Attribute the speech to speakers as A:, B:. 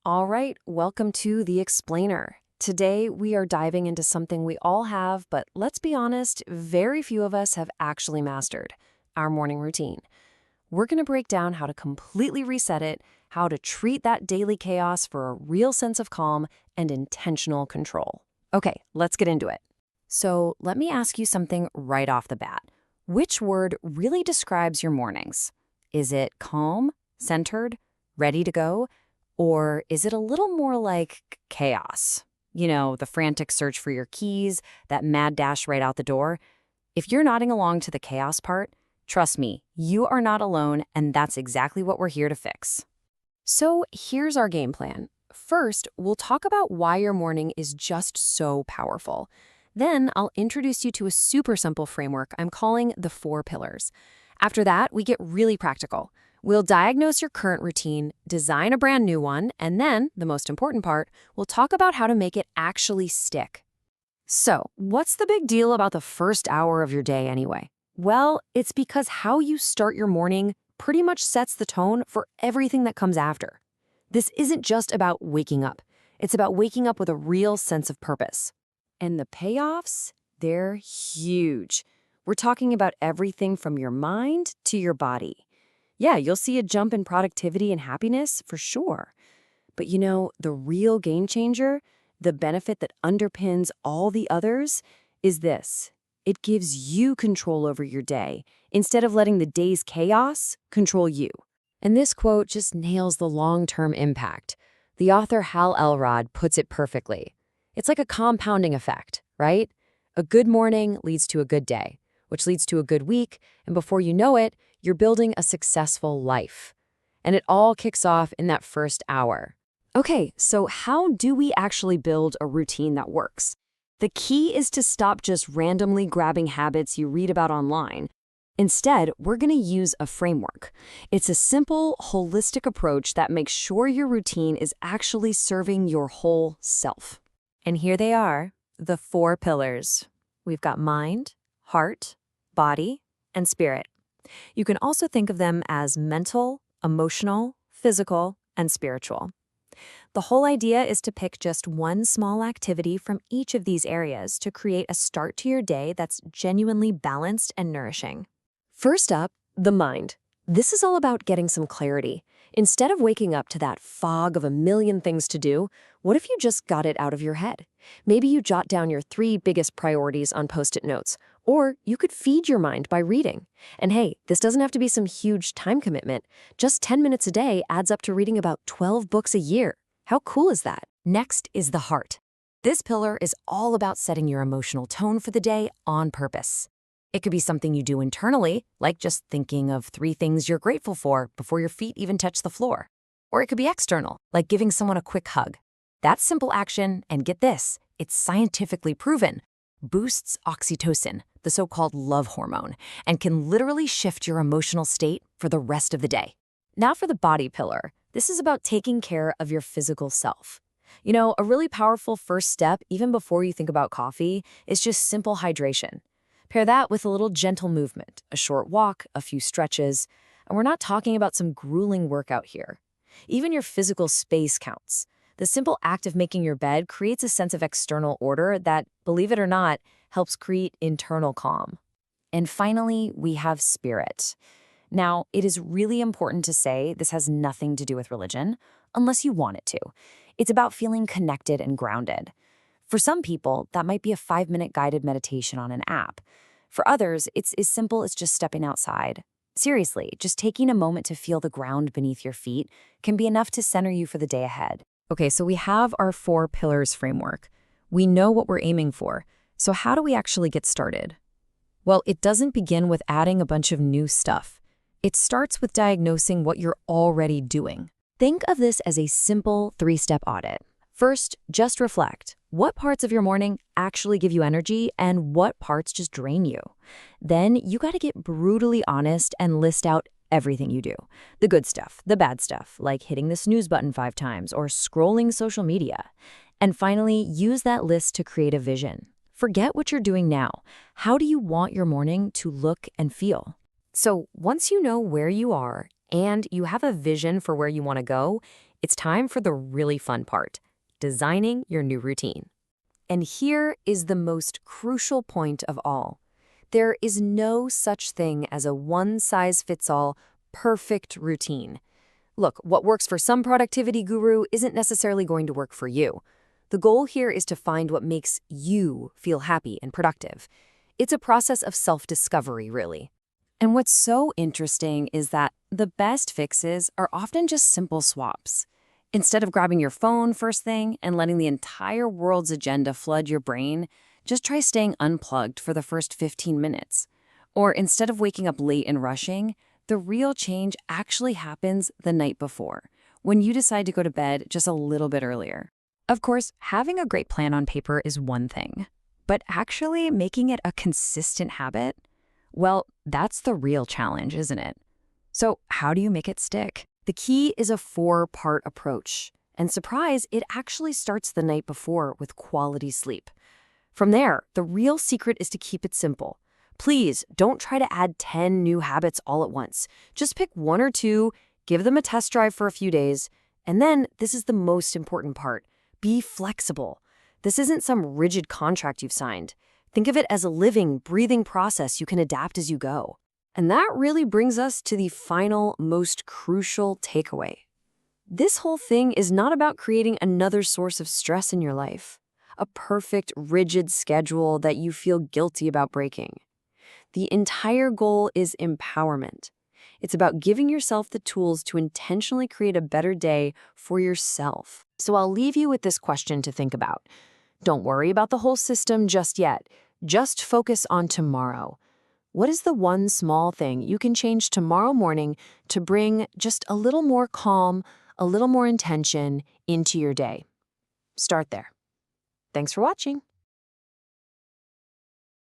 A: All right, welcome to The Explainer. Today, we are diving into something we all have, but let's be honest, very few of us have actually mastered our morning routine. We're going to break down how to completely reset it, how to treat that daily chaos for a real sense of calm and intentional control. Okay, let's get into it. So, let me ask you something right off the bat. Which word really describes your mornings? Is it calm, centered, ready to go? Or is it a little more like chaos? You know, the frantic search for your keys, that mad dash right out the door. If you're nodding along to the chaos part, trust me, you are not alone, and that's exactly what we're here to fix. So here's our game plan. First, we'll talk about why your morning is just so powerful. Then I'll introduce you to a super simple framework I'm calling the 4 pillars. After that, we get really practical. We'll diagnose your current routine, design a brand new one, and then, the most important part, we'll talk about how to make it actually stick. So, what's the big deal about the first hour of your day anyway? Well, it's because how you start your morning pretty much sets the tone for everything that comes after. This isn't just about waking up. It's about waking up with a real sense of purpose. And the payoffs, they're huge. We're talking about everything from your mind to your body. Yeah, you'll see a jump in productivity and happiness for sure. But you know, the real game changer, the benefit that underpins all the others, is this. It gives you control over your day instead of letting the day's chaos control you. And this quote just nails the long-term impact. The author Hal Elrod puts it perfectly. It's like a compounding effect, right? A good morning leads to a good day, which leads to a good week, and before you know it, you're building a successful life. And it all kicks off in that first hour. Okay, so how do we actually build a routine that works? The key is to stop just randomly grabbing habits you read about online. Instead, we're going to use a framework. It's a simple, holistic approach that makes sure your routine is actually serving your whole self. And here they are, the 4 pillars. We've got mind, heart, body, and spirit. You can also think of them as mental, emotional, physical, and spiritual. The whole idea is to pick just one small activity from each of these areas to create a start to your day that's genuinely balanced and nourishing. First up, the mind. This is all about getting some clarity. Instead of waking up to that fog of a million things to do, what if you just got it out of your head? Maybe you jot down your 3 biggest priorities on Post-it notes, or you could feed your mind by reading. And hey, this doesn't have to be some huge time commitment. Just 10 minutes a day adds up to reading about 12 books a year. How cool is that? Next is the heart. This pillar is all about setting your emotional tone for the day on purpose. It could be something you do internally, like just thinking of 3 things you're grateful for before your feet even touch the floor. Or it could be external, like giving someone a quick hug. That simple action, and get this, it's scientifically proven, boosts oxytocin, the so-called love hormone, and can literally shift your emotional state for the rest of the day. Now for the body pillar. This is about taking care of your physical self. You know, a really powerful first step, even before you think about coffee, is just simple hydration. Pair that with a little gentle movement, a short walk, a few stretches, and we're not talking about some grueling workout here. Even your physical space counts. The simple act of making your bed creates a sense of external order that, believe it or not, helps create internal calm. And finally, we have spirit. Now, it is really important to say this has nothing to do with religion, unless you want it to. It's about feeling connected and grounded. For some people, that might be a 5-minute guided meditation on an app. For others, it's as simple as just stepping outside. Seriously, just taking a moment to feel the ground beneath your feet can be enough to center you for the day ahead. Okay, so we have our 4 pillars framework. We know what we're aiming for. So how do we actually get started? Well, it doesn't begin with adding a bunch of new stuff. It starts with diagnosing what you're already doing. Think of this as a simple 3-step audit. First, just reflect. What parts of your morning actually give you energy and what parts just drain you? Then you got to get brutally honest and list out everything you do. The good stuff, the bad stuff, like hitting the snooze button 5 times or scrolling social media. And finally, use that list to create a vision. Forget what you're doing now. How do you want your morning to look and feel? So once you know where you are and you have a vision for where you want to go, It's time for the really fun part, designing your new routine. And here is the most crucial point of all. There is no such thing as a one-size-fits-all perfect routine. Look, what works for some productivity guru isn't necessarily going to work for you. The goal here is to find what makes you feel happy and productive. It's a process of self-discovery, really. And what's so interesting is that the best fixes are often just simple swaps. Instead of grabbing your phone first thing and letting the entire world's agenda flood your brain, just try staying unplugged for the first 15 minutes. Or instead of waking up late and rushing, the real change actually happens the night before, when you decide to go to bed just a little bit earlier. Of course, having a great plan on paper is one thing, but actually making it a consistent habit, well, that's the real challenge, isn't it? So how do you make it stick? The key is a 4-part approach. And surprise, it actually starts the night before with quality sleep. From there, the real secret is to keep it simple. Please don't try to add 10 new habits all at once. Just pick 1 or 2, give them a test drive for a few days, and then this is the most important part. Be flexible. This isn't some rigid contract you've signed. Think of it as a living, breathing process you can adapt as you go. And that really brings us to the final, most crucial takeaway. This whole thing is not about creating another source of stress in your life, a perfect, rigid schedule that you feel guilty about breaking. The entire goal is empowerment. It's about giving yourself the tools to intentionally create a better day for yourself. So I'll leave you with this question to think about. Don't worry about the whole system just yet. Just focus on tomorrow. What is the one small thing you can change tomorrow morning to bring just a little more calm, a little more intention into your day? Start there. Thanks for watching.